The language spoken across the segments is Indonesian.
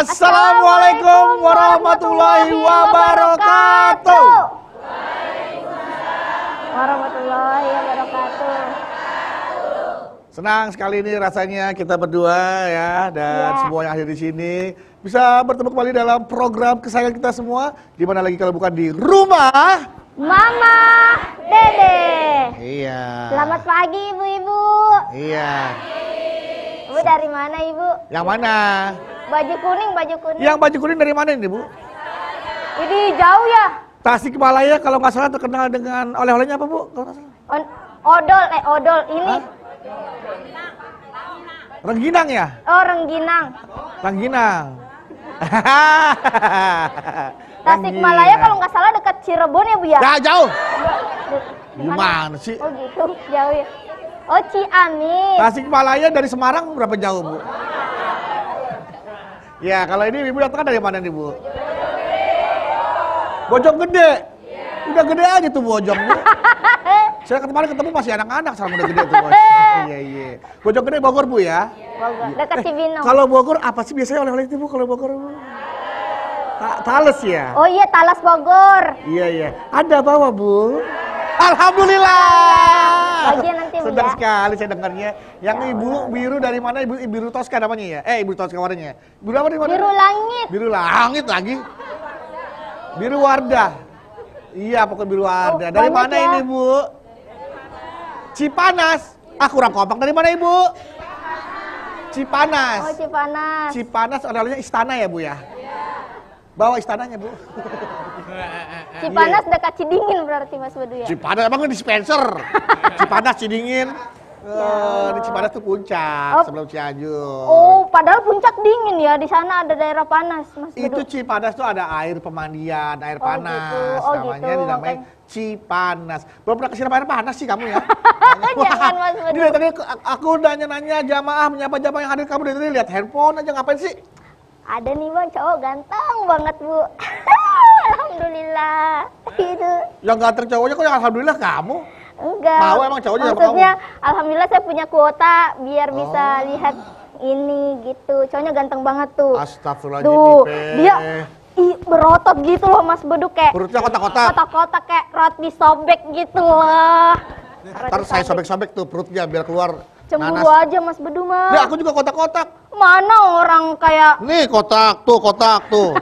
Assalamualaikum warahmatullahi wabarakatuh. Warahmatullahi wabarakatuh. Senang sekali ini rasanya kita berdua ya dan semua yang hadir di sini bisa bertemu kembali dalam program kesayangan kita semua, di mana lagi kalau bukan di rumah Mama Dede. Iya. Selamat pagi ibu-ibu. Iya. Ibu dari mana ibu? Yang mana? Baju kuning, baju kuning. Yang baju kuning dari mana ini, Bu? Ini jauh ya? Tasikmalaya kalau nggak salah terkenal dengan oleh-olehnya apa, Bu? Kalau nggak salah. Odol ini. Hah? Rengginang ya? Oh, Rengginang. Rengginang. Tasikmalaya kalau nggak salah dekat Cirebon ya Bu ya? Ya, jauh. Di Gimana sih? Oh gitu, jauh ya. Oh, Ciamis. Tasikmalaya dari Semarang berapa jauh, Bu? Ya, kalau ini Ibu datang dari mana nih, Bu? Bojonggede. Udah gede aja tuh Bojong, Bu. Saya kemarin ketemu masih anak-anak, sekarang udah gede tuh, Bos. Iya. Bojonggede Bogor, Bu ya? Bogor, dekat Cibinong. Kalau Bogor apa sih biasanya oleh-oleh itu, Bu, kalau Bogor, Bu? Tales ya? Oh iya, Talas Bogor. Iya. Ada bawa, Bu? Alhamdulillah. Bagian nanti Bu Senang ya. sekali saya dengarnya. Yang Ibu biru dari mana? Ibu Biru Tosca namanya ya? Ibu Tosca warnanya. Biru apa nih? Biru langit. Biru langit lagi. Biru Wardah. Iya, pokoknya Biru Wardah. Dari banyak mana ya. ini, Bu? Cipanas. Kurang kompak. Dari mana, Ibu? Cipanas. Oh, Cipanas. Cipanas oleh-olehnya istana ya, Bu ya? Bawa istananya, Bu. Cipanas dekat Cidingin berarti Mas Bedu ya? Cipanas emang dispenser. Cipanas Cidingin. Di Cipanas tuh puncak sebelum Cianjur. Oh, padahal puncak dingin ya. Di sana ada daerah panas, Mas Bedu. Itu Cipanas tuh ada air pemandian, air panas. Gitu. Oh, namanya gitu. dinamai Cipanas. Belum pernah kesiram air panas sih kamu ya? Jangan Mas Bedu. Dari tadi aku nanya-nanya jamaah, menyapa jamaah yang hadir, kamu dari tadi lihat handphone aja, ngapain sih? Ada nih Bang, cowok ganteng banget Bu. Alhamdulillah. Itu. Yang ganteng cowoknya kok yang alhamdulillah kamu? Enggak. Mau emang cowoknya sama Maksudnya, alhamdulillah saya punya kuota biar bisa lihat ini gitu. Cowoknya ganteng banget tuh. Astagfirullahaladzim. Tuh, dia berotot gitu loh Mas Bedu kayak. Perutnya kotak-kotak. Kotak-kotak kayak roti sobek gitu loh. Ntar saya sobek-sobek tuh perutnya biar keluar Cemburu nanas. aja Mas Bedu mah. Ya, aku juga kotak-kotak. Mana orang kayak Nih kotak tuh.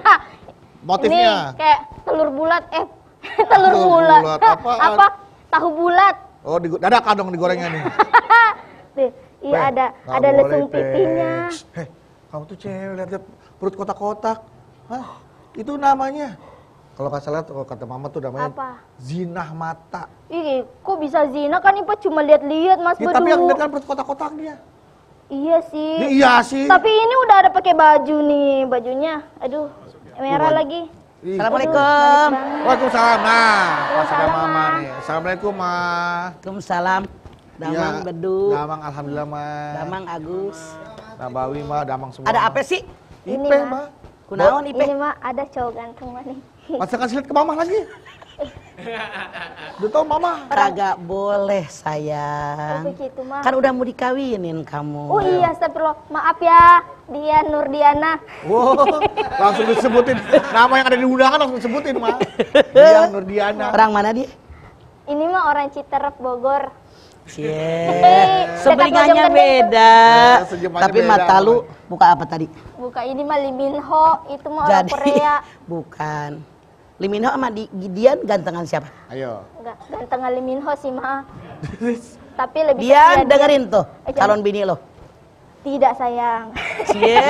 Motifnya. ini kayak telur bulat telur bulat. Apa? Tahu bulat. Oh, dadakan dong digorengnya nih. Tuh, iya ada lesung pipinya. Kamu tuh cewek lihat perut kotak-kotak. Hah? Itu namanya. Kalau nggak salah kata mama tuh namanya Apa? zinah mata. Ih, kok bisa zina kan Ipa cuma lihat-lihat Mas Ya, Bedu. tapi yang lihat kan perut kotak-kotaknya. Iya sih. Ya, iya sih. Tapi ini udah ada pakai baju nih, bajunya. Aduh, merah lagi. Assalamualaikum. Waalaikumsalam. Nah, pas ada mama nih. Assalamualaikum, Ma. Waalaikumsalam. Damang Ya, Bedu. Damang alhamdulillah, Ma. Damang Agus. Nabawi, Ma, Damang semua. Ada apa sih? Ini, Ipe, Ma. Ma. Kunaon Ipe? Ini mah ada cowok ganteng mah nih. Masa kasih lihat ke mama lagi? Udah tau mama. Kagak boleh Oh, sayang. begitu mah. Kan udah mau dikawinin kamu. Oh iya, astagfirullah. Maaf ya, Dian Nurdiana. Wow, langsung disebutin. Nama yang ada di undangan langsung disebutin, Ma. Dian Nurdiana. Orang mana dia? Ini mah orang Citerep Bogor. Cie. Dekat Sebelingannya Bojonggede beda. senyumannya Tapi beda, mata lu buka apa tadi? Buka ini mah Lee Min Ho, itu mah orang Jadi Korea. bukan. Lee Min Ho sama Dian gantengan siapa? Ayo. Enggak, ganteng Lee Min Ho sih mah. Tapi lebih Dian setia dengerin tuh jangan. calon bini lo. Tidak sayang. Cie.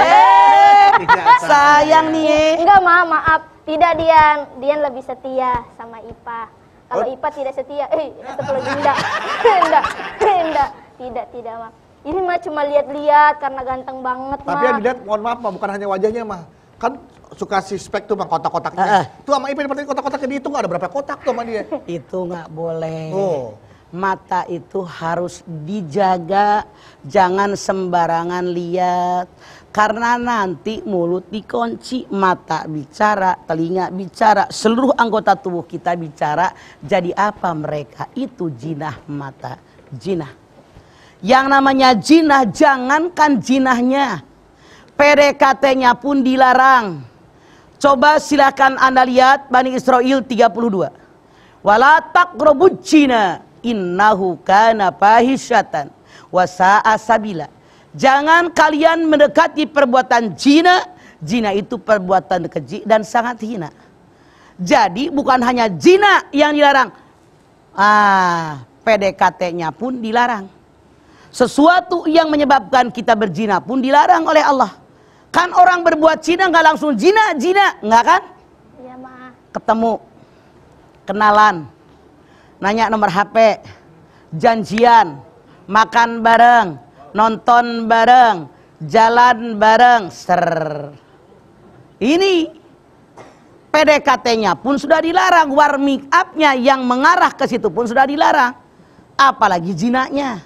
Tidak Sayang nih. Enggak maaf. Tidak Dian. Dian lebih setia sama Ipa. Kalau Ipa tidak setia, astagfirullahaladzim, enggak. Tidak, Ma. Ini mah cuma lihat-lihat karena ganteng banget, Tapi yang mah. dilihat, mohon maaf, Ma, bukan hanya wajahnya, Ma. Kan suka suspek tuh, Ma, kotak-kotaknya. Tuh sama Ipe, kotak-kotaknya dihitung, ada berapa kotak tuh sama dia. Itu nggak boleh. Oh. Mata itu harus dijaga, jangan sembarangan lihat. Karena nanti mulut dikunci, mata bicara, telinga bicara, seluruh anggota tubuh kita bicara. Jadi apa mereka? Itu jinah mata, jinah. Yang namanya jinah, jangankan jinahnya. PDKT-nya pun dilarang. Coba silakan Anda lihat Bani Israil 32. Wala taqrabuz zina innahu kana fahisyatan wa sa'a sabila. Jangan kalian mendekati perbuatan zina. Zina itu perbuatan keji dan sangat hina. Jadi bukan hanya zina yang dilarang. PDKT-nya pun dilarang. Sesuatu yang menyebabkan kita berzina pun dilarang oleh Allah. Kan orang berbuat zina nggak langsung zina, nggak kan? Iya, Ma. Ketemu, kenalan, nanya nomor HP, janjian, makan bareng, nonton bareng, jalan bareng, Ini PDKT-nya pun sudah dilarang, warming up-nya yang mengarah ke situ pun sudah dilarang. Apalagi zinanya.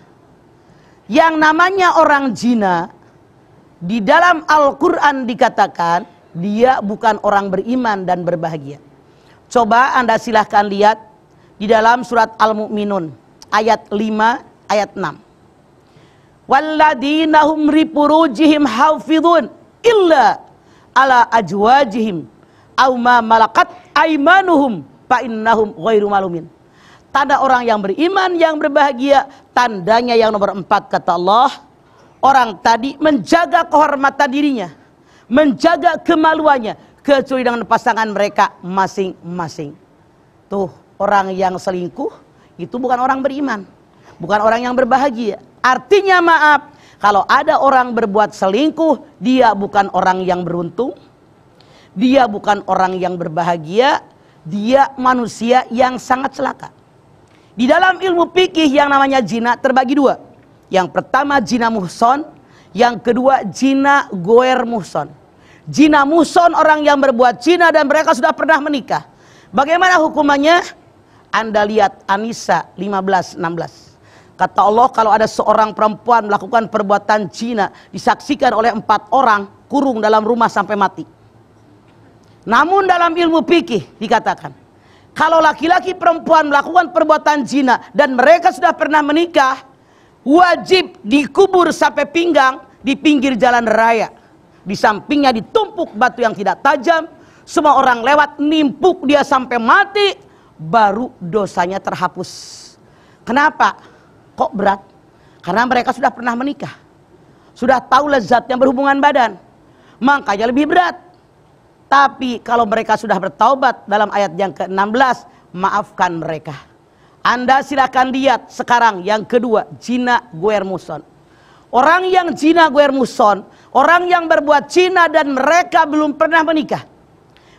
Yang namanya orang zina di dalam Al-Quran dikatakan dia bukan orang beriman dan berbahagia. Coba Anda silahkan lihat di dalam surat Al-Mu'minun ayat 5 ayat 6. Walladzina hum li furujihim hafizun illa ala ajwajihim aw ma malakat aymanuhum fa innahum ghairu malumin. Tanda orang yang beriman yang berbahagia, tandanya yang nomor 4 kata Allah, orang tadi menjaga kehormatan dirinya, menjaga kemaluannya, kecuali dengan pasangan mereka masing-masing. Tuh, orang yang selingkuh itu bukan orang beriman, bukan orang yang berbahagia. Artinya maaf, kalau ada orang berbuat selingkuh, dia bukan orang yang beruntung, dia bukan orang yang berbahagia, dia manusia yang sangat celaka. Di dalam ilmu fikih yang namanya zina terbagi dua. Yang pertama zina muhson, yang kedua zina goer muhson. Zina muhson orang yang berbuat zina dan mereka sudah pernah menikah. Bagaimana hukumannya? Anda lihat An-Nisa 15-16. Kata Allah, kalau ada seorang perempuan melakukan perbuatan zina disaksikan oleh 4 orang, kurung dalam rumah sampai mati. Namun dalam ilmu fikih dikatakan, kalau laki-laki perempuan melakukan perbuatan zina dan mereka sudah pernah menikah, wajib dikubur sampai pinggang di pinggir jalan raya. Di sampingnya ditumpuk batu yang tidak tajam. Semua orang lewat nimpuk dia sampai mati, baru dosanya terhapus. Kenapa? Kok berat? Karena mereka sudah pernah menikah, sudah tahu lezatnya berhubungan badan, makanya lebih berat. Tapi kalau mereka sudah bertaubat dalam ayat yang ke-16, maafkan mereka. Anda silakan lihat sekarang yang kedua, zina goer muhson. Orang yang zina goer muhson, orang yang berbuat zina dan mereka belum pernah menikah.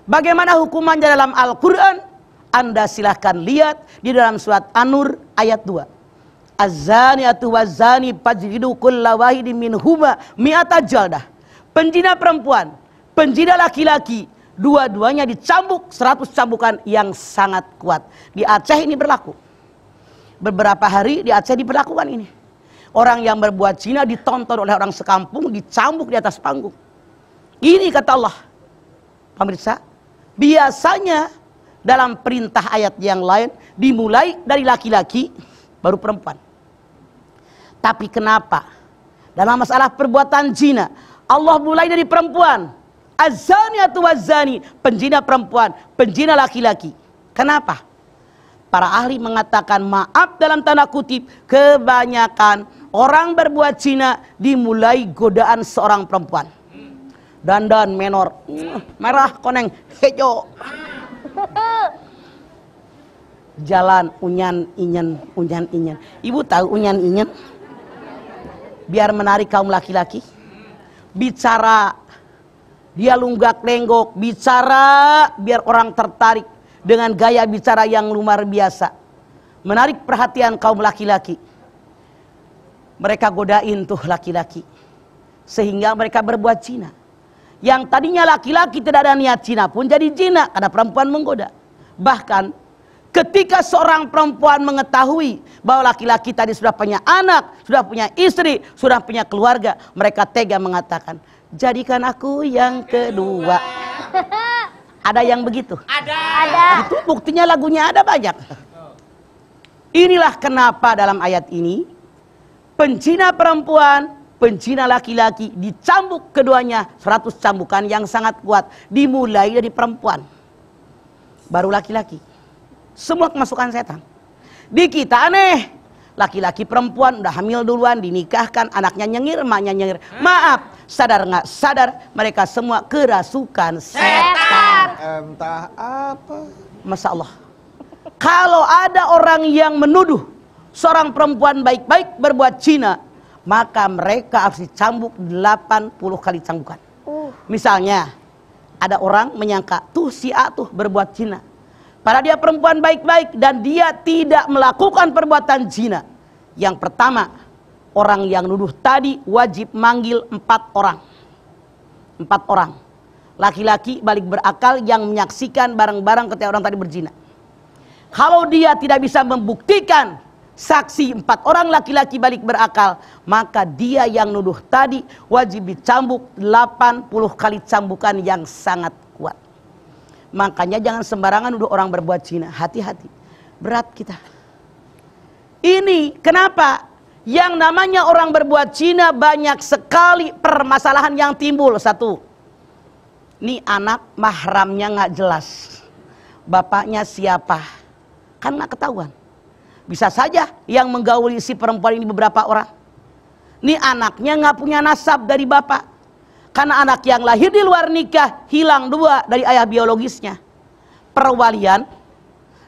Bagaimana hukumannya dalam Al-Quran? Anda silakan lihat di dalam surat An-Nur ayat 2. Az-zaniatu waz-zani fajlidu kulla wahidin minhuma mi'ata jaldah. Penzina perempuan, penjina laki-laki, dua-duanya dicambuk 100 cambukan yang sangat kuat. Di Aceh ini berlaku. Beberapa hari di Aceh diberlakukan ini. Orang yang berbuat zina ditonton oleh orang sekampung, dicambuk di atas panggung. Ini kata Allah. Pemirsa, biasanya dalam perintah ayat yang lain dimulai dari laki-laki baru perempuan. Tapi kenapa dalam masalah perbuatan zina Allah mulai dari perempuan? Az-zaniatu waz-zani, penjina perempuan, penjina laki-laki. Kenapa? Para ahli mengatakan, maaf dalam tanda kutip, kebanyakan orang berbuat zina dimulai godaan seorang perempuan. Dandan menor, merah koneng, hejo. Jalan unyan inyen. Ibu tahu unyan inyen? Biar menarik kaum laki-laki. Bicara, dia lunggak lenggok, bicara biar orang tertarik dengan gaya bicara yang luar biasa, menarik perhatian kaum laki-laki. Mereka godain tuh laki-laki sehingga mereka berbuat zina. Yang tadinya laki-laki tidak ada niat zina pun jadi zina karena perempuan menggoda. Bahkan ketika seorang perempuan mengetahui bahwa laki-laki tadi sudah punya anak, sudah punya istri, sudah punya keluarga, mereka tega mengatakan, jadikan aku yang kedua. Ada yang begitu? Ada. Itu buktinya lagunya ada banyak. Inilah kenapa dalam ayat ini, penzina perempuan, Pencina laki-laki dicambuk keduanya 100 cambukan yang sangat kuat. Dimulai dari perempuan, baru laki-laki. Semua kemasukan setan. Di kita aneh, laki-laki perempuan udah hamil duluan, dinikahkan, anaknya nyengir, emaknya nyengir. Maaf, sadar nggak sadar, mereka semua kerasukan setan. Entah apa. Masya Allah. Kalau ada orang yang menuduh seorang perempuan baik-baik berbuat zina, maka mereka harus dicambuk 80 kali cambukan. Misalnya, ada orang menyangka, tuh si A tuh berbuat zina. Padahal dia perempuan baik-baik dan dia tidak melakukan perbuatan zina. Yang pertama, orang yang nuduh tadi wajib manggil 4 orang. 4 orang. Laki-laki balik berakal yang menyaksikan barang-barang ketika orang tadi berzina. Kalau dia tidak bisa membuktikan saksi 4 orang laki-laki balik berakal, maka dia yang nuduh tadi wajib dicambuk 80 kali cambukan yang sangat kuat. Makanya jangan sembarangan nuduh orang berbuat zina. Hati-hati. Berat kita. Ini kenapa? Yang namanya orang berbuat zina banyak sekali permasalahan yang timbul. Satu, ini anak mahramnya nggak jelas. Bapaknya siapa? Kan nggak ketahuan. Bisa saja yang menggauli si perempuan ini beberapa orang. Ini anaknya nggak punya nasab dari bapak. Karena anak yang lahir di luar nikah hilang 2 dari ayah biologisnya. Perwalian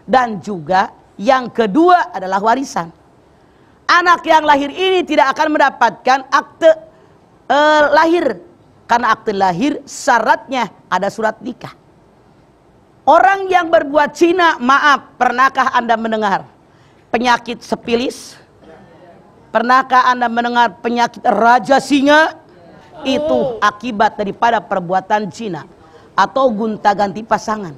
dan juga yang kedua adalah warisan. Anak yang lahir ini tidak akan mendapatkan akte lahir. Karena akte lahir syaratnya ada surat nikah. Orang yang berbuat zina, maaf, pernahkah Anda mendengar penyakit sepilis? Pernahkah Anda mendengar penyakit raja singa? Itu akibat daripada perbuatan zina atau gonta-ganti pasangan.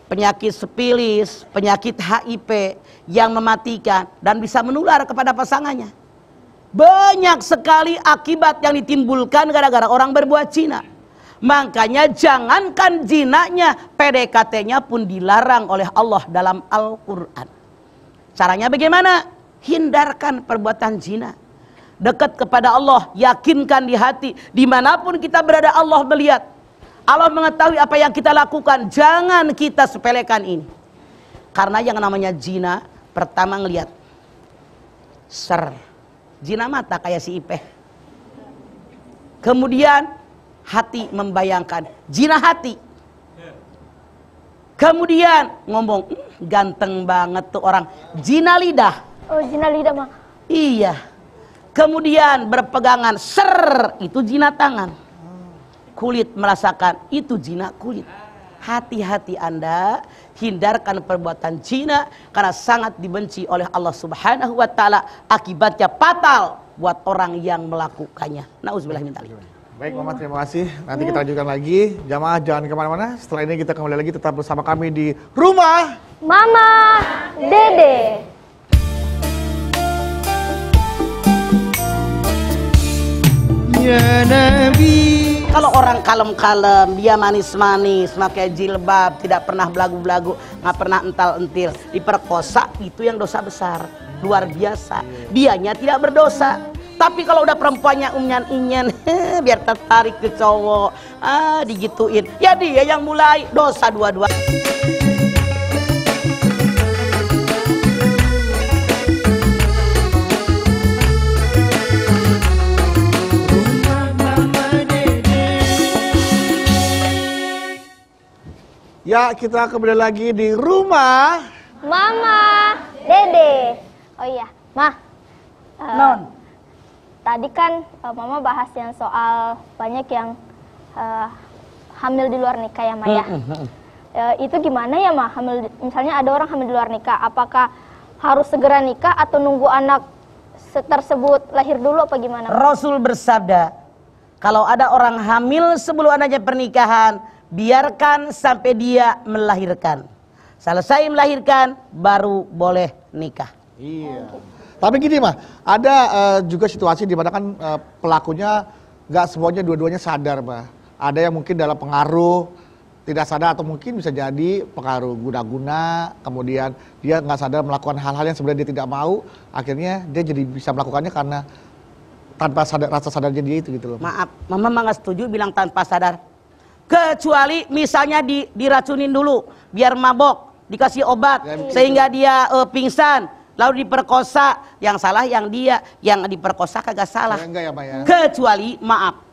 Penyakit sepilis, penyakit HIV yang mematikan dan bisa menular kepada pasangannya. Banyak sekali akibat yang ditimbulkan gara-gara orang berbuat zina. Makanya jangankan zinanya, PDKT-nya pun dilarang oleh Allah dalam Al-Quran. Caranya bagaimana? Hindarkan perbuatan zina. Dekat kepada Allah, yakinkan di hati, dimanapun kita berada Allah melihat. Allah mengetahui apa yang kita lakukan. Jangan kita sepelekan ini. Karena yang namanya zina, pertama ngelihat. Zina mata kayak si Ipeh. Kemudian hati membayangkan. Zina hati. Kemudian ngomong, ganteng banget tuh orang. Zina lidah. Oh, zina lidah mah. Iya. Kemudian berpegangan, itu zina tangan. Kulit merasakan, itu zina kulit. Hati-hati Anda, hindarkan perbuatan zina karena sangat dibenci oleh Allah Subhanahu wa taala, akibatnya fatal buat orang yang melakukannya. Nauzubillah min dzalik. Baik Mama, terima kasih. Nanti kita lanjutkan lagi. Jamaah jangan kemana-mana. Setelah ini kita kembali lagi tetap bersama kami di Rumah Mama Dede. Ya Nabi. Kalau orang kalem-kalem, dia manis-manis, pakai jilbab, tidak pernah belagu-belagu, nggak pernah ental-entil, diperkosa, itu yang dosa besar, luar biasa. Dianya tidak berdosa. Tapi kalau udah perempuannya unyan-inyan, biar tertarik ke cowok, digituin, ya dia yang mulai dosa dua-dua. Ya, kita kembali lagi di Rumah Mama Dede. Oh iya, Ma. Non. Tadi kan Mama bahas yang soal banyak yang hamil di luar nikah ya, Ma ya. Itu gimana ya, Ma? Misalnya ada orang hamil di luar nikah, apakah harus segera nikah atau nunggu anak tersebut lahir dulu apa gimana, Ma? Rasul bersabda, kalau ada orang hamil sebelum adanya pernikahan, biarkan sampai dia melahirkan. Selesai melahirkan, baru boleh nikah. Iya. Tapi gini mah, ada juga situasi di mana kan pelakunya nggak semuanya dua-duanya sadar mah. Ada yang mungkin dalam pengaruh tidak sadar atau mungkin bisa jadi pengaruh guna-guna, kemudian dia nggak sadar melakukan hal-hal yang sebenarnya dia tidak mau, akhirnya dia jadi bisa melakukannya karena tanpa sadar, rasa sadarnya dia itu gitu loh. Maaf, mama nggak setuju bilang tanpa sadar. Kecuali misalnya diracunin dulu, biar mabok, dikasih obat, sehingga dia pingsan, lalu diperkosa. Yang salah yang dia, yang diperkosa kagak salah. Enggak ya, Ma ya. Kecuali maaf.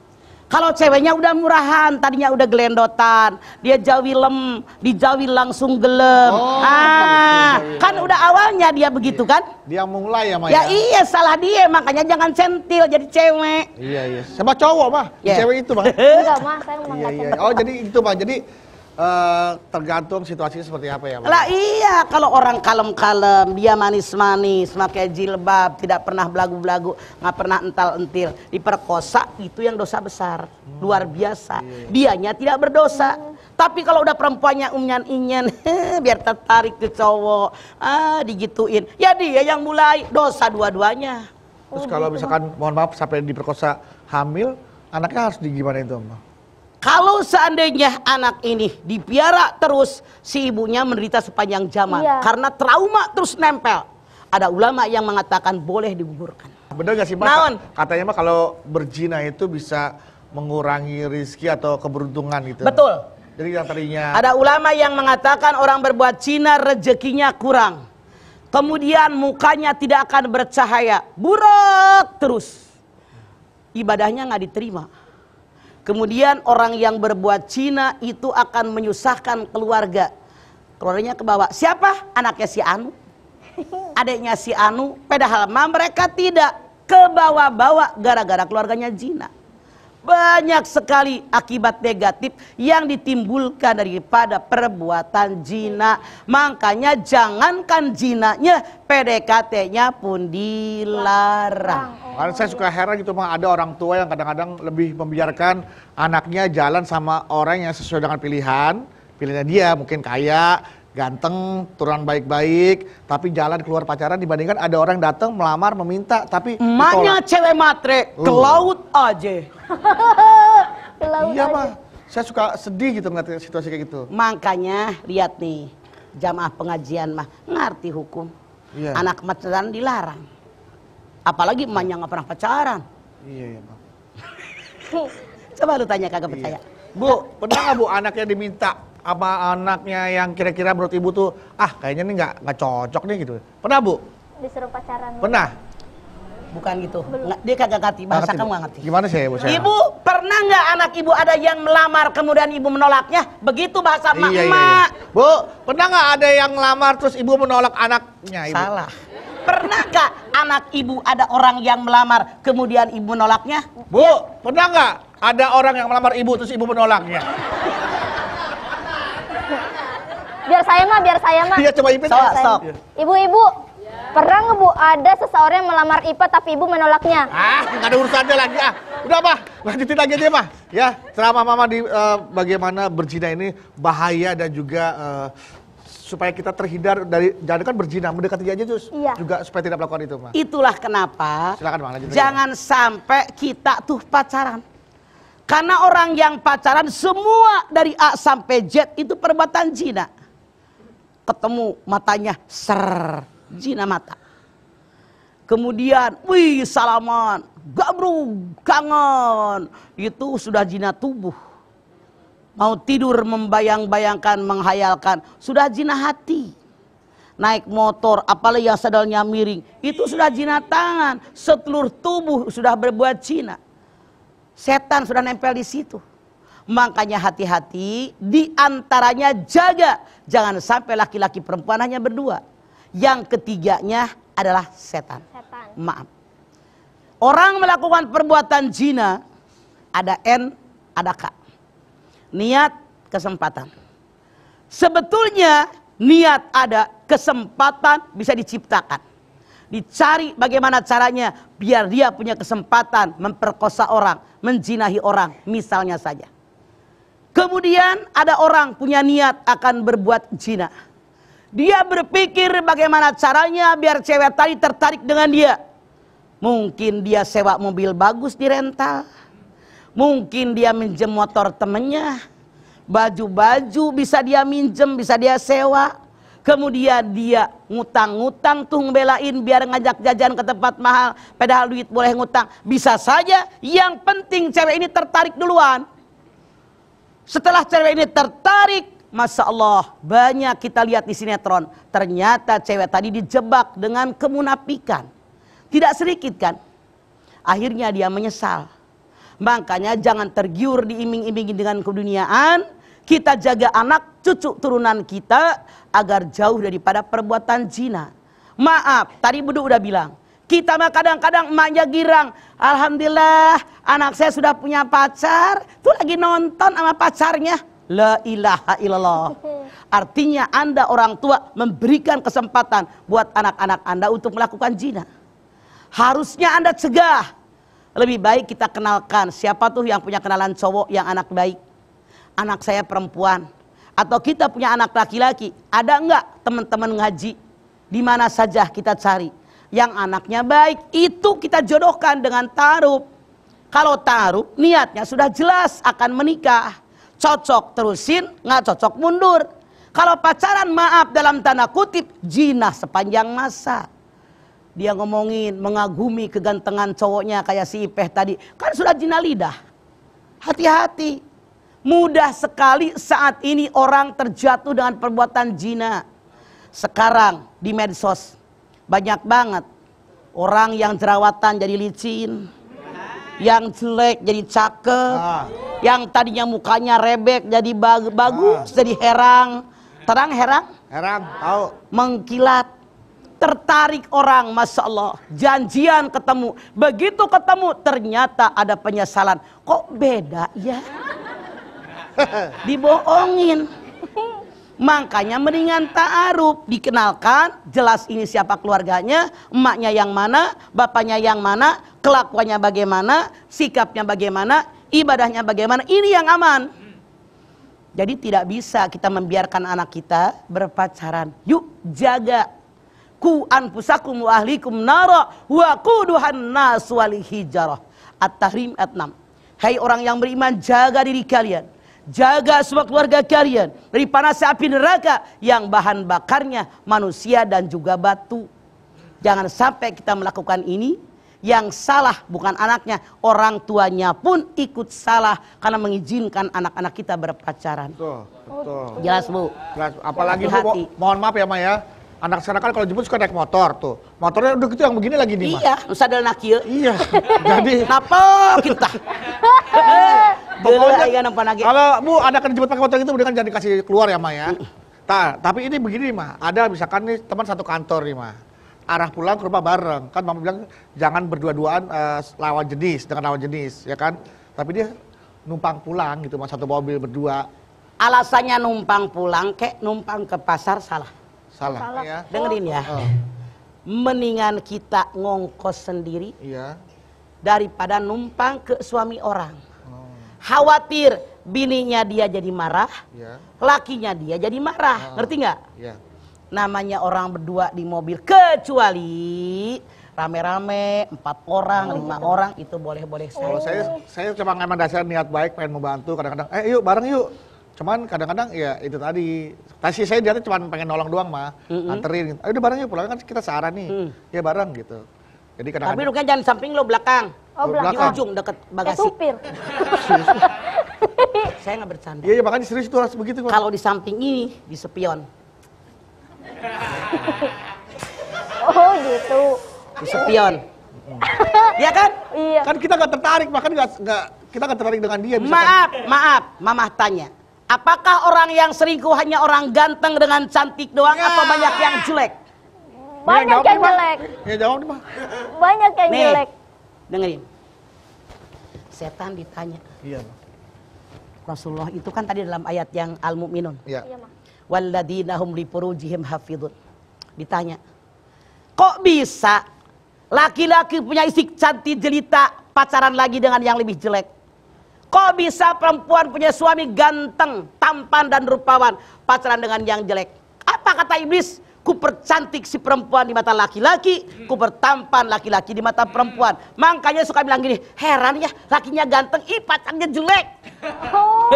Kalau ceweknya udah murahan, tadinya udah gelendotan, dia jawilem, dijawil langsung gelem. Kan udah awalnya dia begitu kan? Dia mulai ya, Ma Ya ya. iya, salah dia, makanya jangan centil jadi cewek. Iya. Sama cowok, Ma. Iya. Cewek itu, Ma. Enggak, Ma, saya emang Iya. enggak Oh, jadi itu, Ma. Jadi tergantung situasinya seperti apa ya, Ma. Lah iya, kalau orang kalem-kalem, dia manis-manis, pakai jilbab, tidak pernah belagu-belagu, nggak pernah ental-entil, diperkosa, itu yang dosa besar, luar biasa. Dianya tidak berdosa. Tapi kalau udah perempuannya unyan-inyan, biar tertarik ke cowok, digituin, ya dia yang mulai, dosa dua-duanya. Terus kalau misalkan, mohon maaf, sampai diperkosa hamil, anaknya harus gimana itu, Ma? Kalau seandainya anak ini dipiara terus, si ibunya menderita sepanjang zaman. Iya. Karena trauma terus nempel. Ada ulama yang mengatakan boleh digugurkan. Bener gak sih, Ma? Naon? Katanya, Ma, kalau berzina itu bisa mengurangi rizki atau keberuntungan gitu. Betul. Jadi yang tadinya... Ada ulama yang mengatakan orang berbuat zina rezekinya kurang. Kemudian mukanya tidak akan bercahaya. Buruk terus. Ibadahnya nggak diterima. Kemudian orang yang berbuat zina itu akan menyusahkan keluarga. Keluarganya ke bawah. Siapa? Anaknya si Anu. Adiknya si Anu. Padahal mereka tidak ke bawah-bawah gara-gara keluarganya zina. Banyak sekali akibat negatif yang ditimbulkan daripada perbuatan zina. Makanya jangankan zinanya, PDKT-nya pun dilarang. Karena saya suka heran gitu, Ma, ada orang tua yang kadang-kadang lebih membiarkan anaknya jalan sama orang yang sesuai dengan pilihannya dia, mungkin kaya, ganteng, turunan baik-baik, tapi jalan keluar pacaran dibandingkan ada orang datang melamar, meminta, tapi Emaknya ditolak. cewek matre, ke laut aja. Ke laut Iya, aja. Ma. Saya suka sedih gitu ngeliat situasi kayak gitu. Makanya lihat nih, jamaah pengajian mah ngerti hukum. Iya. Anak pacaran dilarang. Apalagi emaknya nggak pernah pacaran. Iya, Ma. Coba lu tanya kagak percaya. Bu, pernah nggak, Bu, anaknya diminta apa anaknya yang kira-kira menurut ibu tuh, kayaknya nih nggak cocok nih gitu. Pernah, Bu? Disuruh pacaran. Pernah? Bukan gitu. Dia kagak ngerti, bahasa kamu nggak ngerti. Gimana sih, Bu? Ibu, pernah nggak anak ibu ada yang melamar kemudian ibu menolaknya? Begitu bahasa Iya. emak-emak. Bu, pernah nggak ada yang ngelamar terus ibu menolak anaknya, Ibu? Salah. Pernahkah anak ibu ada orang yang melamar kemudian ibu menolaknya? Bu, pernah nggak ada orang yang melamar ibu terus ibu menolaknya? Biar saya mah. Iya, coba Ipin. Sok. Ibu-ibu, pernah nggak, Bu, ada seseorang yang melamar Ipa tapi ibu menolaknya? Nggak ada urusannya lagi. Udah, Ma, lanjutin lagi aja, Ma. Ya, ceramah Mama di bagaimana berzina ini bahaya dan juga supaya kita terhindar dari, jangan kan berzina, mendekati aja terus Iya. juga supaya tidak melakukan itu, Ma. Itulah kenapa Silakan, Ma, lanjut. jangan sampai kita tuh pacaran. Karena orang yang pacaran semua dari A sampai Z itu perbuatan zina. Ketemu matanya zina mata. Kemudian, wih, salaman, gabruk, kangen, itu sudah zina tubuh. Mau tidur membayang-bayangkan, menghayalkan, sudah zina hati. Naik motor, apalagi yang sadalnya miring, itu sudah zina tangan. Seluruh tubuh sudah berbuat zina. Setan sudah nempel di situ. Makanya hati-hati, di antaranya jaga. Jangan sampai laki-laki perempuan hanya berdua. Yang ketiganya adalah setan. Maaf. Orang melakukan perbuatan zina, ada N, ada K. Niat, kesempatan. Sebetulnya niat ada, kesempatan bisa diciptakan. Dicari bagaimana caranya biar dia punya kesempatan memperkosa orang, menjinahi orang, misalnya saja. Kemudian ada orang punya niat akan berbuat zina. Dia berpikir bagaimana caranya biar cewek tadi tertarik dengan dia. Mungkin dia sewa mobil bagus di rental. Mungkin dia minjem motor temennya. Baju-baju bisa dia minjem, bisa dia sewa. Kemudian dia ngutang-ngutang tuh ngebelain biar ngajak jajan ke tempat mahal. Padahal duit boleh ngutang. Bisa saja, yang penting cewek ini tertarik duluan. Setelah cewek ini tertarik, Masya Allah, banyak kita lihat di sinetron. Ternyata cewek tadi dijebak dengan kemunafikan. Tidak sedikit kan? Akhirnya dia menyesal. Makanya jangan tergiur diiming-imingi dengan keduniaan. Kita jaga anak cucu turunan kita agar jauh daripada perbuatan zina. Maaf, tadi Budu udah bilang. Kita mah kadang-kadang emaknya girang. Alhamdulillah anak saya sudah punya pacar. Tuh lagi nonton sama pacarnya. La ilaha illallah. Artinya Anda orang tua memberikan kesempatan buat anak-anak Anda untuk melakukan zina. Harusnya Anda cegah. Lebih baik kita kenalkan siapa tuh yang punya kenalan cowok yang anak baik. Anak saya perempuan. Atau kita punya anak laki-laki. Ada enggak teman-teman ngaji? Di mana saja kita cari. Yang anaknya baik, itu kita jodohkan dengan ta'aruf. Kalau ta'aruf, niatnya sudah jelas akan menikah. Cocok terusin, nggak cocok mundur. Kalau pacaran, maaf dalam tanda kutip, zina sepanjang masa. Dia ngomongin, mengagumi kegantengan cowoknya kayak si Ipeh tadi. Kan sudah zina lidah. Hati-hati. Mudah sekali saat ini orang terjatuh dengan perbuatan zina. Sekarang di medsos banyak banget orang yang jerawatan jadi licin, yang jelek jadi cakep, yang tadinya mukanya rebek jadi bagus, jadi herang. Terang herang? Herang, tahu. Mengkilat. Tertarik orang, Masya Allah. Janjian ketemu. Begitu ketemu ternyata ada penyesalan. Kok beda ya? Dibohongin. Makanya mendingan ta'aruf, dikenalkan, jelas ini siapa keluarganya, emaknya yang mana, bapaknya yang mana, kelakuannya bagaimana, sikapnya bagaimana, ibadahnya bagaimana, ini yang aman. Jadi tidak bisa kita membiarkan anak kita berpacaran. Yuk jaga. Ku anfusakum wa ahlikum nara wa quduhan nas wal hijarah. At-Tahrim ayat 6. Hai orang yang beriman, jaga diri kalian. Jaga semua keluarga kalian dari panas api neraka yang bahan bakarnya manusia dan juga batu. Jangan sampai kita melakukan ini. Yang salah bukan anaknya, orang tuanya pun ikut salah karena mengizinkan anak-anak kita berpacaran. Betul, betul. Jelas Bu? Jelas. Apalagi Hati-hati. Bu, mohon maaf ya Ma ya. Anak sekarang kan kalau jemput suka naik motor tuh. Motornya udah gitu yang begini lagi nih Ma. Iya, sadel nakieu. Iya. Jadi Napa kita? pokoknya kalau Bu ada kan jemput pakai motor gitu udah kan jangan dikasih keluar ya Ma ya. Tapi ini begini Ma, ada misalkan nih teman satu kantor nih Ma. Arah pulang ke rumah bareng. Kan Mama bilang jangan berdua-duaan lawan jenis dengan lawan jenis ya kan. Tapi dia numpang pulang gitu Ma, satu mobil berdua. Alasannya numpang pulang kek numpang ke pasar salah. Salah. Ya. Dengerin ya. Mendingan kita ngongkos sendiri Iya. daripada numpang ke suami orang. Khawatir bininya dia jadi marah, Iya. lakinya dia jadi marah. Ngerti nggak? Iya. Namanya orang berdua di mobil, kecuali rame-rame 4 orang, 5 orang itu boleh-boleh Kalau saja. saya cuma ngambil dasar niat baik pengen membantu kadang-kadang yuk bareng yuk. Cuman kadang-kadang ya itu tadi. Tadi saya dia cuma pengen nolong doang mah, anterin. Ayo udah bareng yuk pulang kan kita searah nih. Ya bareng gitu. Jadi Tapi kadang-kadang lu kan jangan samping lo belakang. Oh, Di belakang. ujung deket Kayak bagasi. supir. Saya nggak bercanda. iya makanya serius itu harus begitu Pak. Kalau di samping ini di spion. Oh gitu. Di spion. Ya kan? Iya. Kan kita nggak tertarik, bahkan nggak kita nggak tertarik dengan dia. Maaf, Mamah tanya. Apakah orang yang selingkuh hanya orang ganteng dengan cantik doang atau banyak yang jelek? Banyak yang jelek. Ya jawab nih Pak. Banyak yang Nih, jelek. dengerin. Setan ditanya. Iya. Rasulullah itu kan tadi dalam ayat yang Al-Mu'minun. Iya. Iya, Ma. Walladzina hum li furujihim hafidun. Ditanya. Kok bisa laki-laki punya istri cantik jelita pacaran lagi dengan yang lebih jelek? Kok bisa perempuan punya suami ganteng, tampan dan rupawan pacaran dengan yang jelek? Apa kata iblis? Ku percantik si perempuan di mata laki-laki, ku pertampan laki-laki di mata perempuan. Makanya suka bilang gini, heran ya lakinya ganteng, ih pacarnya jelek. Oh,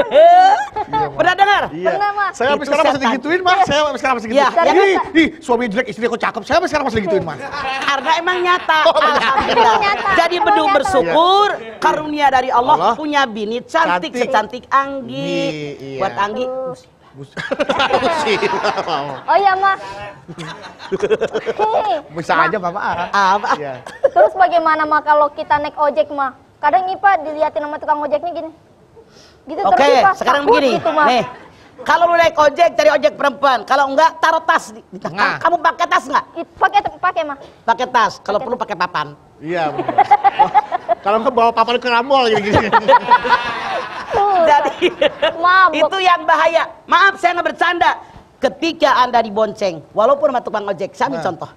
Pernah dengar? Iya. Pernah, Mah. Saya sampai Itu sekarang masih setan. digituin, Mah. Saya sampai sekarang masih Iya, digituin. ya Ih, suami jelek, istri kok cakep. Saya sampai sekarang masih digituin, Mah. Karena emang nyata. Oh, Alhamdulillah. nyata. Jadi Emang bedu nyata. bersyukur karunia dari Allah, Allah. punya bini cantik Cantik. secantik Anggi. Iya. Buat Anggi. Oh iya, Mah. Bisa aja, Bapak. Apa? Iya. Terus bagaimana, Mah, kalau kita naik ojek, Mah? Kadang Ipa diliatin sama tukang ojeknya gini. Gitu terus Oke, Ipa sekarang takut begini. gitu, Mah. Nih, kalau lu naik ojek cari ojek perempuan. Kalau enggak taruh tas di Nah. Kamu pakai tas enggak? Pakai, Mah. Pakai tas. Kalau perlu pakai papan. Iya. Kalau enggak bawa papan ke rambol gini-gini. Tuh, Jadi mabuk. itu yang bahaya. Maaf saya nggak bercanda. Ketika Anda dibonceng, walaupun sama tukang ojek, saya ambil Nah. contoh.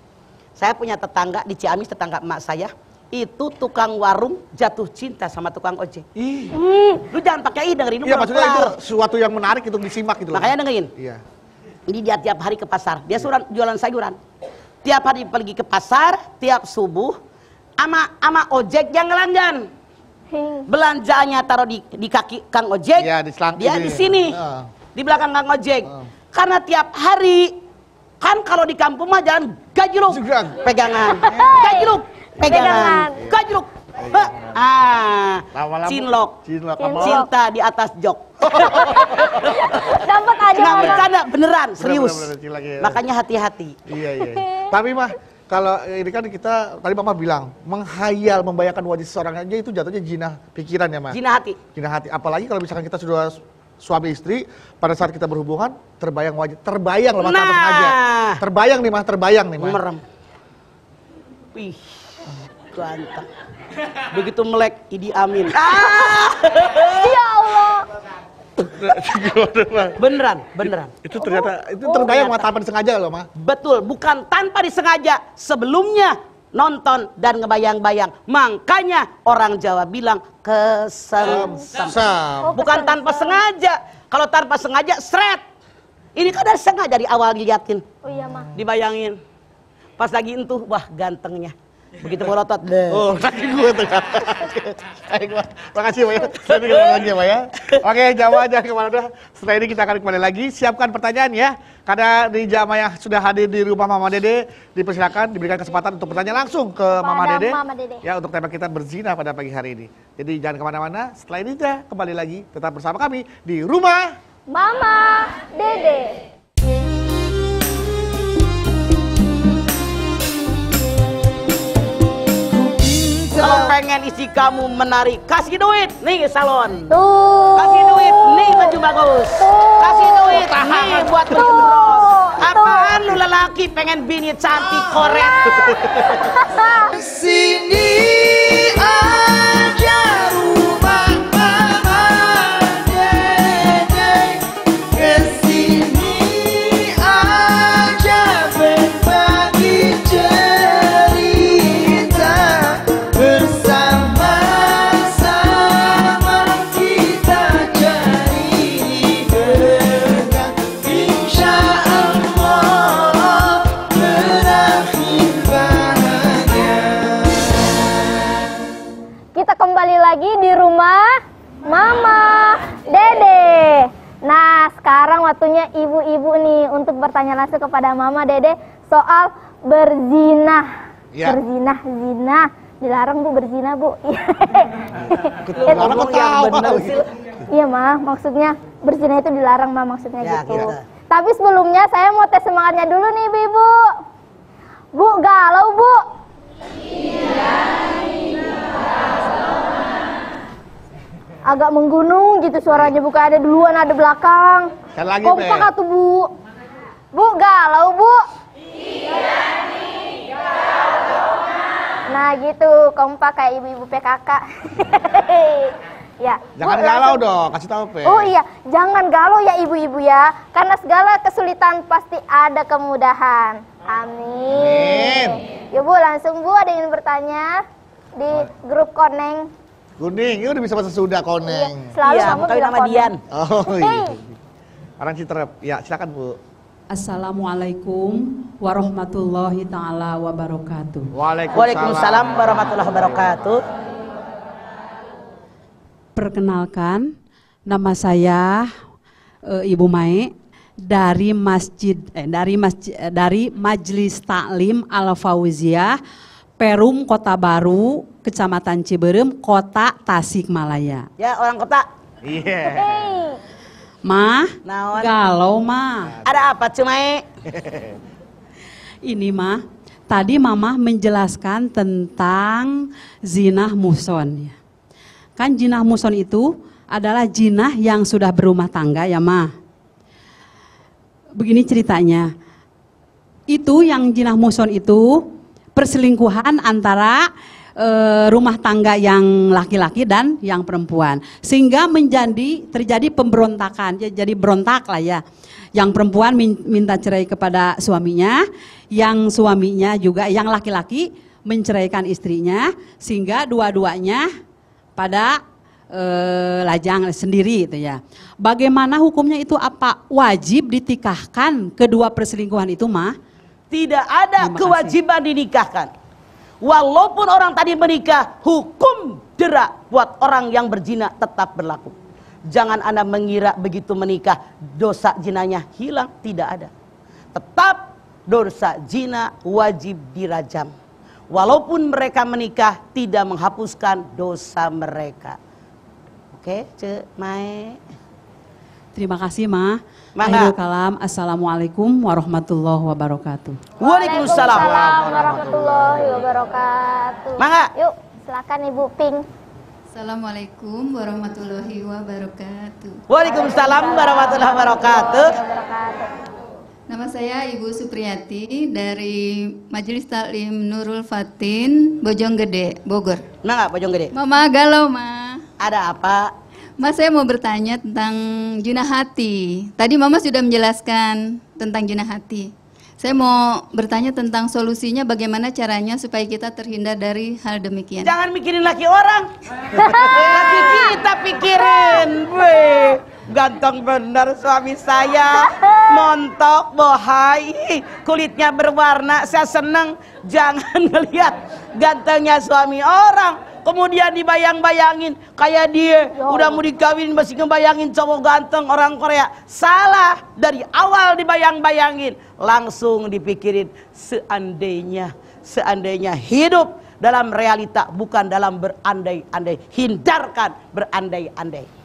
Saya punya tetangga di Ciamis, tetangga emak saya. Itu tukang warung jatuh cinta sama tukang ojek. Ih. Lu jangan pakai dengerin dulu. Iya, belum maksudnya itu kelar. sesuatu yang menarik untuk disimak gitu loh. Makanya dengerin. Iya. Ini dia tiap hari ke pasar. Dia jualan sayuran. Tiap hari pergi ke pasar, tiap subuh, ama ojek yang ngelanggan. Belanjanya taruh di kaki Kang Ojek. Iya, di selang Dia ini. di sini. Heeh. Di belakang Kang Ojek. Heeh. Karena tiap hari kan kalau di kampung mah jalan gajluk Jegrang. pegangan. Gajluk pegangan. Gajluk. Lama-lama Cinlok. Cinlok. Cinta di atas jok. Dapat aja Nggak orang. bercanda, beneran, serius. bener, Cinlok, iya. Makanya hati-hati. Iya, iya. Tapi Mah, kalau ini kan kita tadi Mama bilang menghayal, membayangkan wajah seseorang aja itu jatuhnya jinah pikiran ya, Mah. Zina hati. Jinah hati. Apalagi kalau misalkan kita sudah suami istri, pada saat kita berhubungan terbayang wajah, terbayang loh Mah, tanpa Nah. sengaja. Terbayang nih Mah, terbayang nih Mah. Merem. Wih, ganteng. Begitu melek, Idi Amin. Ya Allah. Beneran, beneran. Itu ternyata itu terbayang Mah, tanpa disengaja loh Mah. Betul, bukan tanpa disengaja. Sebelumnya nonton dan ngebayang-bayang. Makanya orang Jawa bilang kesengsem. Sam. Bukan tanpa sengaja. Kalau tanpa sengaja, seret. Ini kan dari sengaja dari awal diliatin. Oh iya, Mah. Dibayangin. Pas lagi entuh, wah gantengnya. Begitu melotot. Oh, kaki gue tuh. Baik, Mah. Makasih, Mah ya. Nanti kita lagi ya, Mah ya. Oke, Jawa aja kemana-mana. Setelah ini kita akan kembali lagi. Siapkan pertanyaan ya. Karena di jamaah yang sudah hadir di rumah Mama Dede, dipersilakan diberikan kesempatan untuk bertanya langsung ke Mama Pada Dede. Mama Dede. Ya, untuk tema kita berzina pada pagi hari ini. Jadi jangan kemana-mana. Setelah ini ya, kembali lagi. Tetap bersama kami di rumah. Mama Dede. Kalau pengen isi kamu menarik, kasih duit. Nih salon. Tuh. Kasih duit, nih baju bagus. Kasih duit, nih buat beli bros. Apaan lu lelaki pengen bini cantik koret? Sini aja rumah Mama Dede. Kesini aja berbagi cerita. Bersama-sama kita cari berkah. Insya Allah berakhir bahagia. Kita kembali lagi di rumah Mama Dede. Nah, sekarang waktunya ibu-ibu nih untuk bertanya langsung kepada Mama Dede soal berzina. Ya. Berzina, zina. Dilarang Bu berzina, Bu. Dilarang Ngomong ketawa yang bener lagi. sih. Iya, Ma. Maksudnya berzina itu dilarang, Ma. Maksudnya Ya, gitu. gitu. Tapi sebelumnya saya mau tes semangatnya dulu nih, Ibu. Bu, galau, Bu. Agak menggunung gitu suaranya, bukan ada duluan ada belakang. Sekali lagi, Kompak Pe. atuh, Bu. Bu, galau, Bu. Nah gitu, kompak kayak ibu-ibu PKK. Ya. Jangan Bu, galau langsung- dong, kasih tahu Pe. Oh iya, jangan galau ya ibu-ibu ya. Karena segala kesulitan pasti ada kemudahan. Amin. Amin. Ya Bu, langsung Bu ada yang ingin bertanya di grup Koneng. Kuning, ini udah bisa bahasa Sunda Iya, koneng. selalu Iya, kamu makanya bilang nama Koneng. Dian. Oh iya. Orang Citerep. Ya, silakan Bu. Assalamualaikum warahmatullahi taala wabarakatuh. Waalaikumsalam warahmatullahi wabarakatuh. Perkenalkan, Nama saya Ibu Mae dari Majelis Taklim Al Fauziyah, Perum Kota Baru, Kecamatan Ciberem, Kota Tasikmalaya. Ya, orang kota. Iya. Mah, Naon? galau mah. Ada apa Cumae? Ini mah, tadi Mama menjelaskan tentang zinah muson. Kan jinah muson itu adalah jinah yang sudah berumah tangga ya mah. Begini ceritanya, itu yang jinah muson itu perselingkuhan antara rumah tangga yang laki-laki dan yang perempuan, sehingga terjadi pemberontakan, jadi berontak lah ya. Yang perempuan minta cerai kepada suaminya, yang suaminya juga, yang laki-laki menceraikan istrinya, sehingga dua-duanya pada lajang sendiri itu ya. Bagaimana hukumnya itu, apa wajib ditikahkan kedua perselingkuhan itu mah? Tidak ada Terima kewajiban dinikahkan. Walaupun orang tadi menikah, hukum jerak buat orang yang berzina tetap berlaku. Jangan Anda mengira begitu menikah dosa zinanya hilang, tidak ada. Tetap dosa zina wajib dirajam. Walaupun mereka menikah tidak menghapuskan dosa mereka. Oke, Cek Mae. Terima kasih Ma. Mangga. Akhirul kalam. Assalamualaikum warahmatullahi wabarakatuh. Waalaikumsalam. warahmatullahi wabarakatuh. Mangga. Yuk, silakan Ibu Pink. Assalamualaikum warahmatullahi wabarakatuh. Waalaikumsalam warahmatullahi wabarakatuh. Nama saya Ibu Supriyati dari Majelis Taklim Nurul Fatin, Bojonggede, Bogor. Mangga, Bojonggede. Mama galau, Ma. Ada apa? Mas, saya mau bertanya tentang jinah hati. Tadi Mama sudah menjelaskan tentang jinah hati. Saya mau bertanya tentang solusinya, bagaimana caranya supaya kita terhindar dari hal demikian. Jangan mikirin laki orang. Laki kita pikirin. Weh, ganteng bener suami saya. Montok, bohai, kulitnya berwarna, saya seneng. Jangan ngelihat gantengnya suami orang, kemudian dibayang-bayangin kayak dia udah mau dikawin masih ngebayangin cowok ganteng orang Korea. Salah, dari awal dibayang-bayangin, langsung dipikirin seandainya hidup dalam realita, bukan dalam berandai-andai. Hindarkan berandai-andai.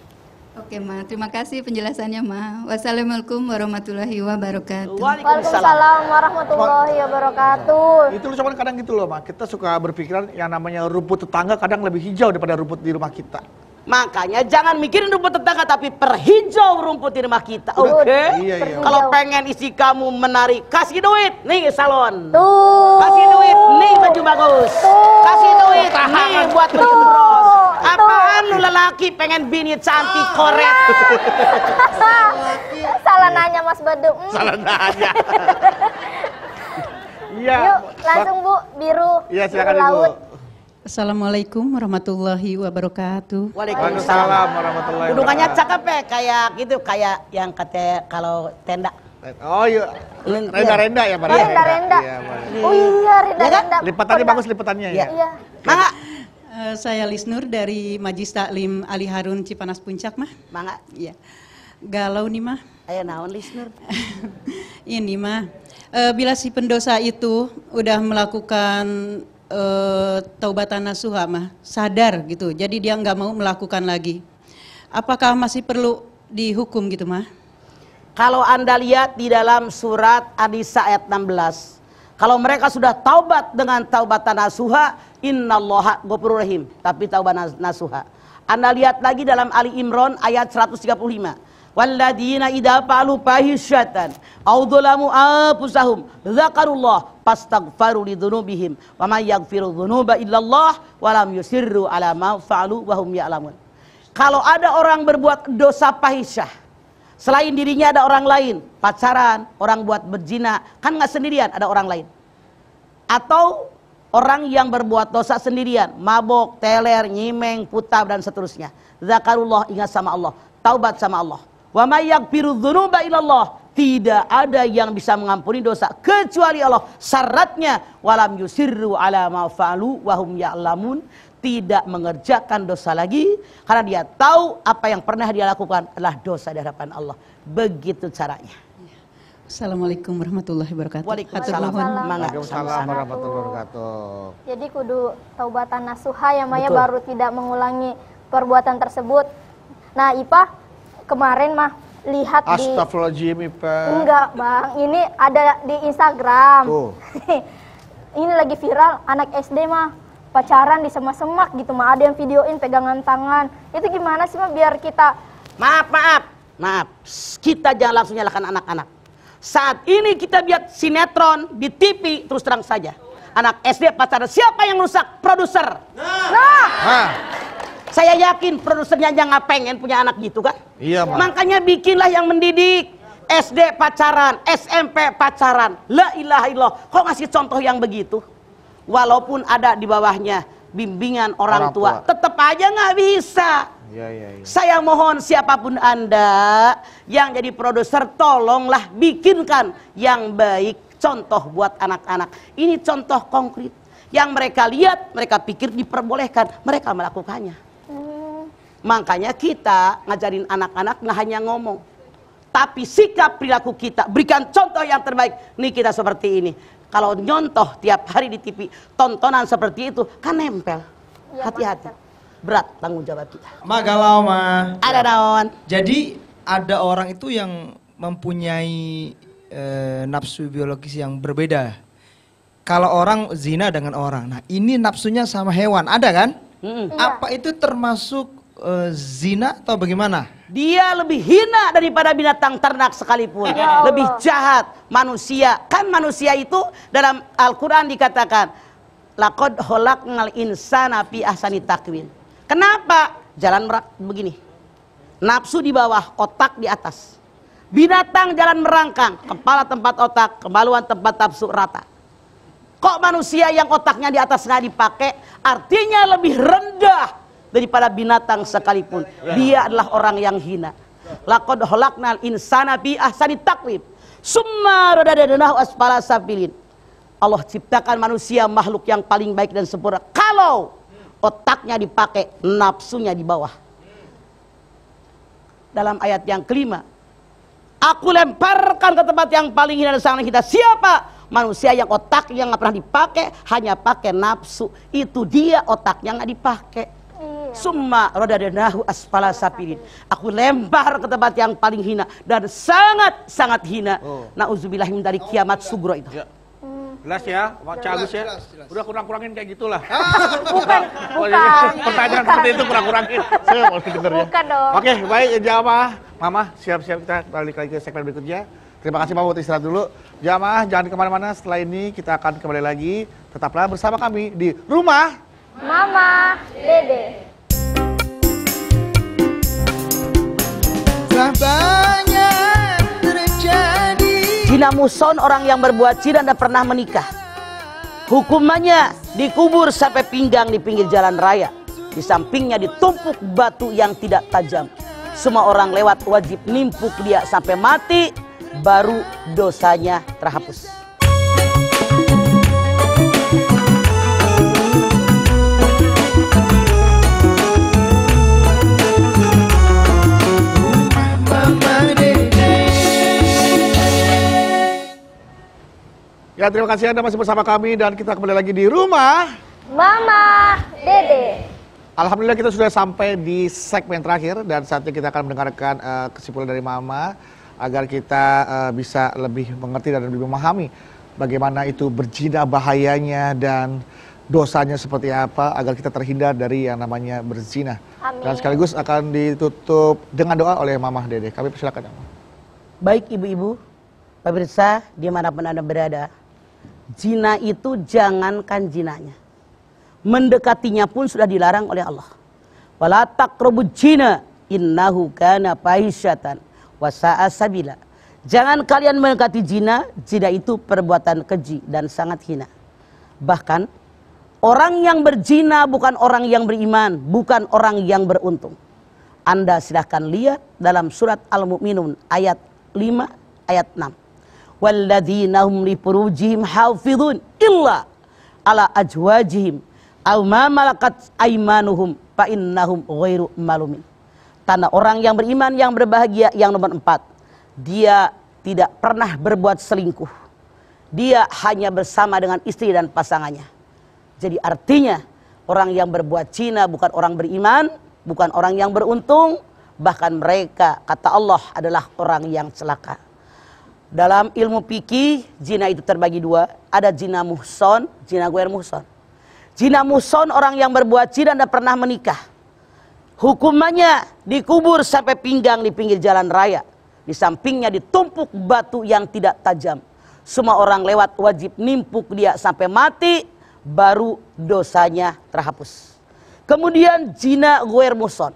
Oke, Ma. Terima kasih penjelasannya, Ma. Wassalamualaikum warahmatullahi wabarakatuh. Waalaikumsalam warahmatullahi wabarakatuh. Itu cuman kadang gitu loh, Mak. Kita suka berpikiran yang namanya rumput tetangga kadang lebih hijau daripada rumput di rumah kita. Makanya jangan mikirin rumput tetangga, tapi perhijau rumput di rumah kita. Udah. Oke? Iya, iya. Kalau pengen isi kamu menarik, kasih duit, nih salon. Tuh. Kasih duit, nih baju bagus. Kasih duit, nih buat baju bros. Apaan lu lelaki pengen bini cantik koret? Salah nanya Mas Badung. Salah nanya. Iya. Yuk, langsung Bu, biru. Iya, silakan biru Ibu. laut. Assalamualaikum warahmatullahi wabarakatuh. Waalaikumsalam warahmatullahi Udukannya wabarakatuh. cakep ya, kayak gitu, kayak yang kata kalau tenda. Oh iya, renda-renda ya Pak. Oh, renda-renda. Iya, boleh. Oh iya, renda-renda. Lipatannya bagus lipatannya ya. Iya. Mangga, Saya Lisnur dari Majelis Taklim Ali Harun Cipanas Puncak mah. mangga. Iya. Galau nih mah. Ayo naon listener. Ini mah bila si pendosa itu udah melakukan taubatan nasuha mah, sadar gitu. Jadi dia nggak mau melakukan lagi. Apakah masih perlu dihukum gitu mah? Kalau Anda lihat di dalam surat An-Nisa ayat 16, kalau mereka sudah taubat dengan taubatan nasuha, innallaha ghafurur rahim, tapi taubat nasuha. Anda lihat lagi dalam Ali Imran ayat 135. Walladzina idza fa'alu fahisyatan aw dzalamu anfusahum dzakarullah fastaghfaru lidzunubihim wa may yaghfiru dzunuba illallah wa lam yusirru ala ma fa'alu wa hum ya'lamun. Kalau ada orang berbuat dosa fahisyah, selain dirinya ada orang lain, pacaran, orang buat berzina, kan nggak sendirian, ada orang lain. Atau orang yang berbuat dosa sendirian, mabok, teler, nyimeng, putar dan seterusnya. Zakarullah, ingat sama Allah, taubat sama Allah. Wa may yaghfiru dzunuba illallah, tidak ada yang bisa mengampuni dosa kecuali Allah. Syaratnya walam yusirru ala ma fa'alu wa hum ya'lamun, tidak mengerjakan dosa lagi karena dia tahu apa yang pernah dia lakukan adalah dosa di hadapan Allah. Begitu caranya. Assalamualaikum warahmatullahi wabarakatuh. Waalaikumsalam. Waalaikumsalam warahmatullahi wabarakatuh. Jadi kudu taubatan nasuha ya Maya, Betul. baru tidak mengulangi perbuatan tersebut. Nah Ipa kemarin mah lihat di Astagfirullahaladzim, Ipa. enggak Bang, ini ada di Instagram. Tuh. Ini lagi viral, anak SD mah pacaran di semak-semak gitu mah, ada yang videoin pegangan tangan. Itu gimana sih mah biar kita Maaf. Kita jangan langsung nyalakan anak-anak. Saat ini kita lihat sinetron di TV, terus terang saja. Anak SD pacaran, siapa yang rusak? Produser. Nah, Saya yakin produsernya aja nggak pengen punya anak gitu kan? iya, Ma. Makanya bikinlah yang mendidik. SD pacaran, SMP pacaran. La ilaha illallah. Kok ngasih contoh yang begitu? Walaupun ada di bawahnya bimbingan orang tua, tetap aja nggak bisa. Iya. Saya mohon siapapun Anda yang jadi produser, tolonglah bikinkan yang baik, contoh buat anak-anak. Ini contoh konkret yang mereka lihat, mereka pikir diperbolehkan, mereka melakukannya. Makanya kita ngajarin anak-anak nggak hanya ngomong, tapi sikap perilaku kita, berikan contoh yang terbaik. Nih kita seperti ini. Kalau nyontoh tiap hari di TV, tontonan seperti itu kan nempel. Iya, Hati-hati, berat tanggung jawab kita. Ma galau ma. Ada daun. Jadi ada orang itu yang mempunyai nafsu biologis yang berbeda. Kalau orang zina dengan orang, nah ini nafsunya sama hewan, ada kan? Apa itu termasuk zina atau bagaimana? Dia lebih hina daripada binatang ternak sekalipun. Lebih jahat manusia. Kan manusia itu dalam Al-Quran dikatakan, laqad khalaqnal insana fi ahsani taqwim. Kenapa? Jalan begini. Nafsu di bawah, otak di atas. Binatang jalan merangkang, kepala tempat otak, kemaluan tempat nafsu rata. Kok manusia yang otaknya di atas nggak dipakai, artinya lebih rendah daripada binatang sekalipun. Dia adalah orang yang hina. Laqad khalaqnal insana fi ahsani taqwim. Summa radadnahu asfala safilin. Allah ciptakan manusia makhluk yang paling baik dan sempurna kalau otaknya dipakai, nafsunya di bawah. Dalam ayat yang kelima, aku lemparkan ke tempat yang paling hina dan sangat hina. Siapa? Manusia yang otaknya nggak pernah dipakai, hanya pakai nafsu. Itu dia otaknya nggak dipakai. Summa radadnahu asfala safilin. Aku lempar ke tempat yang paling hina dan sangat hina. Nauzubillah min dari kiamat sugro itu. Jelas ya, Cak Agus ya. Udah kurang-kurangin kayak gitulah. bukan. Pertanyaan seperti itu kurang-kurangin. Saya mau dengernya. Bukan dong. Oke, baik jamaah. Mama, siap-siap kita balik lagi ke segmen berikutnya. Terima kasih Mama buat istirahat dulu. Jamaah, jangan kemana-mana. Setelah ini kita akan kembali lagi. Tetaplah bersama kami di Rumah Mama Dede. Telah banyak terjadi. Zina muson orang yang berbuat zina dan pernah menikah. Hukumannya dikubur sampai pinggang di pinggir jalan raya. Di sampingnya ditumpuk batu yang tidak tajam. Semua orang lewat wajib nimpuk dia sampai mati, baru dosanya terhapus. Ya, terima kasih Anda masih bersama kami dan kita kembali lagi di Rumah Mama Dede. Alhamdulillah kita sudah sampai di segmen terakhir dan saatnya kita akan mendengarkan kesimpulan dari Mama agar kita bisa lebih mengerti dan lebih memahami bagaimana itu berzina bahayanya dan dosanya seperti apa agar kita terhindar dari yang namanya berzina. Amin. Dan sekaligus akan ditutup dengan doa oleh Mama Dede. Kami persilakan. Baik ibu-ibu, pemirsa dimanapun Anda berada, zina itu jangankan zinanya, mendekatinya pun sudah dilarang oleh Allah. Wala taqrabuz zina innahu kana fahisyatan wa sa'a sabila. Jangan kalian mendekati zina, zina itu perbuatan keji dan sangat hina. Bahkan orang yang berzina bukan orang yang beriman, bukan orang yang beruntung. Anda silahkan lihat dalam surat Al-Mu'minun ayat 5 ayat 6. Walladzina hum li furujihim hafizun illa ala ajwajihim Au ma malakat aimanuhum fa innahum ghairu malumin. Tanda orang yang beriman yang berbahagia yang nomor 4, dia tidak pernah berbuat selingkuh. Dia hanya bersama dengan istri dan pasangannya. Jadi artinya orang yang berbuat zina bukan orang beriman, bukan orang yang beruntung, bahkan mereka kata Allah adalah orang yang celaka. Dalam ilmu fikih zina itu terbagi 2, ada zina muhson, zina ghair muhson. Zina muhson orang yang berbuat zina dan pernah menikah. Hukumannya dikubur sampai pinggang di pinggir jalan raya. Di sampingnya ditumpuk batu yang tidak tajam. Semua orang lewat wajib nimpuk dia sampai mati, baru dosanya terhapus. Kemudian zina ghair muhson,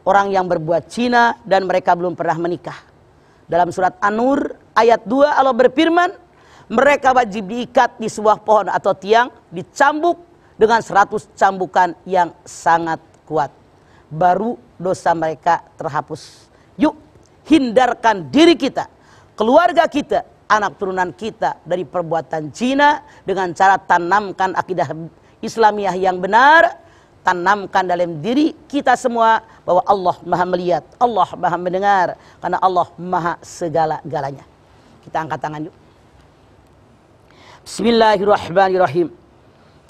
orang yang berbuat zina dan mereka belum pernah menikah. Dalam surat An-Nur ayat 2 Allah berfirman, mereka wajib diikat di sebuah pohon atau tiang, dicambuk dengan 100 cambukan yang sangat kuat, baru dosa mereka terhapus. Yuk hindarkan diri kita, keluarga kita, anak turunan kita dari perbuatan zina dengan cara tanamkan akidah Islamiyah yang benar, tanamkan dalam diri kita semua bahwa Allah Maha melihat, Allah Maha mendengar, karena Allah Maha segala-galanya. Kita angkat tangan yuk. Bismillahirrahmanirrahim.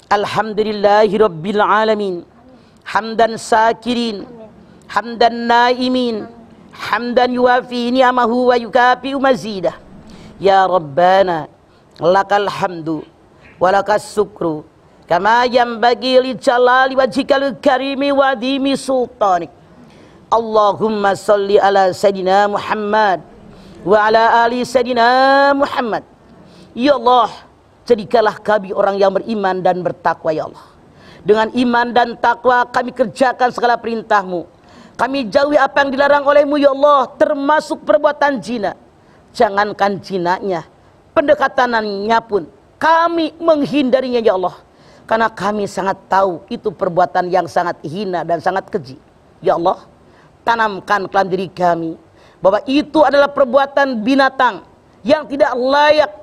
Alhamdulillahirabbil alamin. Hamdan sakirin, hamdan naimin, hamdan yuafi ni'amahu wa yukafi'u mazidah. Ya Rabbana lakal hamdu walakas syukru kama yanbaghi li jalali wajhikal karimi wa dimi sultanik. Allahumma salli ala sayidina Muhammad wa ala ali sayidina Muhammad. Ya Allah, jadikanlah kami orang yang beriman dan bertakwa ya Allah. Dengan iman dan takwa kami kerjakan segala perintah-Mu. Kami jauhi apa yang dilarang oleh-Mu ya Allah, termasuk perbuatan zina. Jangankan zinanya, pendekatannya pun kami menghindarinya ya Allah. Karena kami sangat tahu itu perbuatan yang sangat hina dan sangat keji. Ya Allah, tanamkan dalam diri kami bahwa itu adalah perbuatan binatang yang tidak layak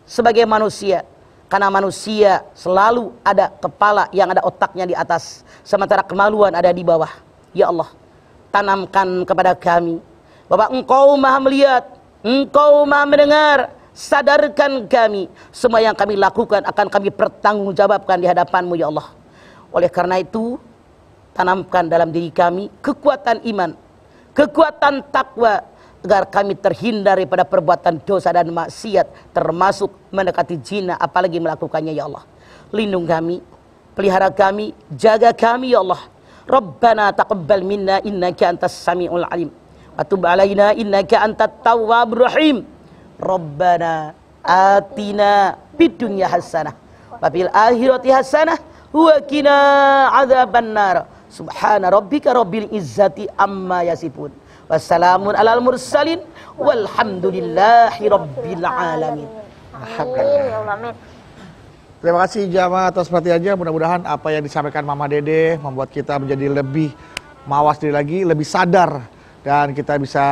sebagai manusia. Karena manusia selalu ada kepala yang ada otaknya di atas, sementara kemaluan ada di bawah. Ya Allah, tanamkan kepada kami bahwa Engkau Maha melihat, Engkau Maha mendengar. Sadarkan kami, semua yang kami lakukan akan kami pertanggungjawabkan di hadapan-Mu ya Allah. Oleh karena itu, tanamkan dalam diri kami kekuatan iman, kekuatan takwa, agar kami terhindar daripada perbuatan dosa dan maksiat, termasuk mendekati zina, apalagi melakukannya ya Allah. Lindung kami, pelihara kami, jaga kami ya Allah. Rabbana taqabbal minna innaka antas samiul alim wa tub alaina innaka antat tawwabur rahim. Rabbana atina fid dunya hasanah wa fil akhirati hasanah wa qina adzabannar. Subhana rabbika rabbil izzati amma yasifun. Wassalamun alal mursalin walhamdulillahi rabbil alamin. Amin. Terima kasih jamaah atas perhatiannya. Mudah-mudahan apa yang disampaikan Mama Dede membuat kita menjadi lebih mawas diri lagi, lebih sadar, dan kita bisa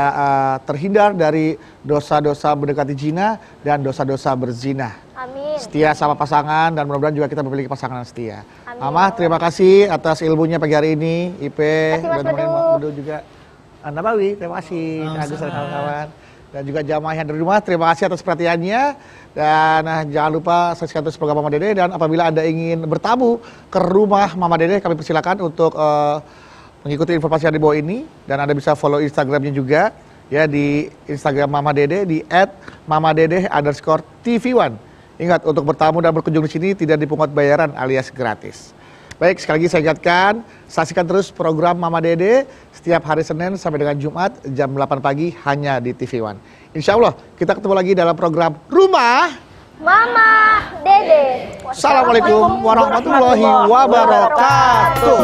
terhindar dari dosa-dosa mendekati zina dan dosa-dosa berzina. Amin. Setia sama pasangan, dan mudah-mudahan juga kita memiliki pasangan yang setia. Amin. Mama, terima kasih atas ilmunya pagi hari ini. Ipe Terima kasih, dan Mas teman-teman Bedu juga. Nabawi, terima kasih. Agus dan kawan-kawan. Dan juga jamaah yang dari rumah, terima kasih atas perhatiannya. Dan jangan lupa saksikan terus program Mama Dede. Dan apabila Anda ingin bertamu ke rumah Mama Dede, kami persilakan untuk mengikuti informasi yang di bawah ini. Dan Anda bisa follow Instagramnya juga, ya, di Instagram Mama Dede di @mamadede_tv1. Ingat, untuk bertamu dan berkunjung di sini tidak dipungut bayaran alias gratis. Baik, sekali lagi saya ingatkan, saksikan terus program Mama Dede setiap hari Senin sampai dengan Jumat jam 8 pagi hanya di TV One. Insya Allah kita ketemu lagi dalam program Rumah Mama Dede. Assalamualaikum warahmatullahi wabarakatuh.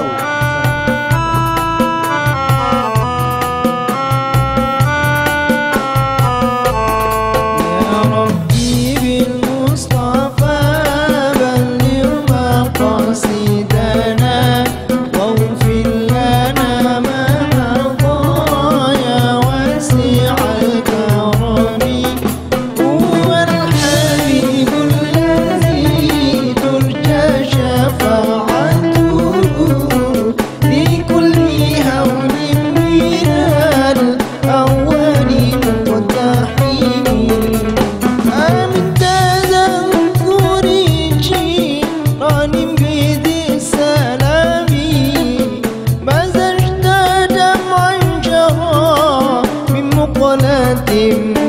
شفاعته Hakim.